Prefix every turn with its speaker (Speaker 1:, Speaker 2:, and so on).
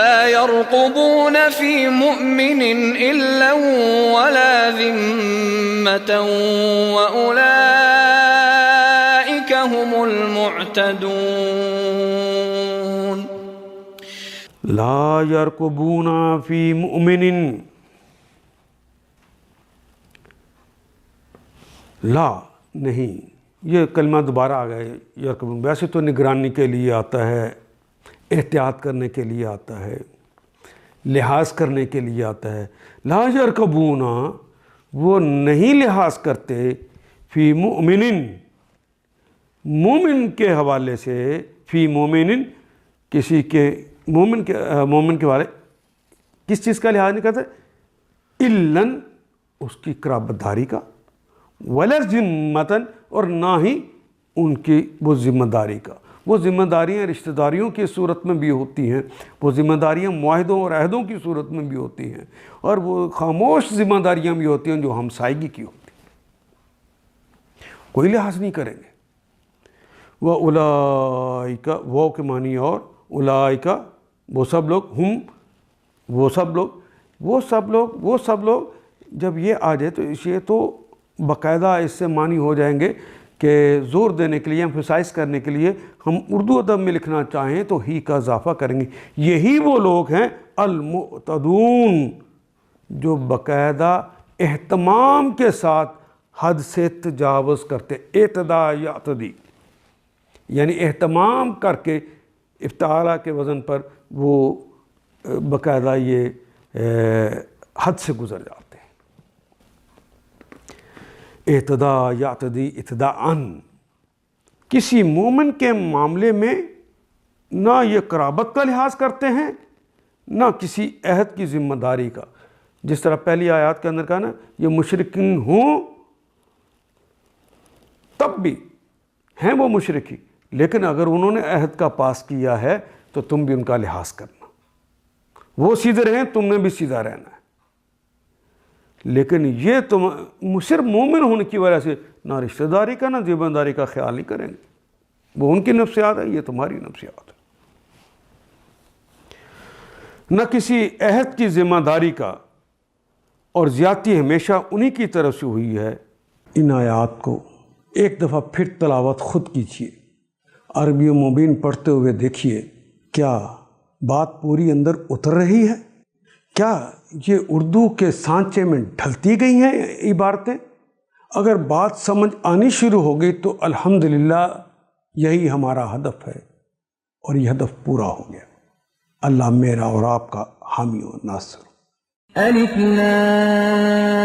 Speaker 1: لا يرقبون في مؤمن إلا ولا ذمة وأولئك هم المعتدون.
Speaker 2: لا يرقبون في مؤمن، لا نہیں، یہ کلمہ دوبارہ آ گیا یرقبون. ویسے تو نگرانی کے لیے آتا ہے، احتیاط کرنے کے لیے آتا ہے، لحاظ کرنے کے لیے آتا ہے. لا یرقبون، وہ نہیں لحاظ کرتے، فی مؤمن، مومن کے حوالے سے، فی مومن، کسی کے مومن کے حوالے کس چیز کا لحاظ نہیں کرتے؟ الا اس کی قرابت داری کا، ولا ذمتاً، اور نہ ہی ان کی وہ ذمہ داری کا. وہ ذمہ داریاں رشتہ داریوں کی صورت میں بھی ہوتی ہیں، وہ ذمہ داریاں معاہدوں اور عہدوں کی صورت میں بھی ہوتی ہیں، اور وہ خاموش ذمہ داریاں بھی ہوتی ہیں جو ہمسائیگی کی ہوتی ہیں. کوئی لحاظ نہیں کریں گے. وَأُولَئِكَ، وہ کے معنی اور اولئک، وہ سب لوگ، ہم، وہ سب لوگ جب یہ آ جائے تو یہ تو باقاعدہ اس سے معنی ہو جائیں گے کہ زور دینے کے لیے، ایمفسائز کرنے کے لیے ہم اردو ادب میں لکھنا چاہیں تو ہی کا اضافہ کریں گے. یہی وہ لوگ ہیں المعتدون، جو باقاعدہ اہتمام کے ساتھ حد سے تجاوز کرتے. اعتداء یعتدی یعنی اہتمام کر کے افتعالا کے وزن پر وہ باقاعدہ یہ حد سے گزر جاتے ہیں. اعتداء یعتدی اتداءً، کسی مومن کے معاملے میں نہ یہ قرابت کا لحاظ کرتے ہیں، نہ کسی عہد کی ذمہ داری کا. جس طرح پہلی آیات کے اندر کہا نا، یہ مشرکین ہوں تب بھی ہیں وہ مشرکی، لیکن اگر انہوں نے عہد کا پاس کیا ہے تو تم بھی ان کا لحاظ کرنا. وہ سیدھے رہیں، تم نے بھی سیدھا رہنا ہے. لیکن یہ تم صرف مومن ہونے کی وجہ سے نہ رشتہ داری کا نہ ذمہ داری کا خیال نہیں کریں گے. وہ ان کی نفسیات ہے، یہ تمہاری نفسیات ہے. نہ کسی عہد کی ذمہ داری کا، اور زیادتی ہمیشہ انہی کی طرف سے ہوئی ہے. ان آیات کو ایک دفعہ پھر تلاوت خود کیجیے، عربی و مبین پڑھتے ہوئے دیکھیے کیا بات پوری اندر اتر رہی ہے؟ کیا یہ اردو کے سانچے میں ڈھلتی گئی ہیں عبارتیں؟ اگر بات سمجھ آنی شروع ہو گئی تو الحمدللہ یہی ہمارا ہدف ہے، اور یہ ہدف پورا ہو گیا. اللہ میرا اور آپ کا حامی و ناصر.
Speaker 3: الف لام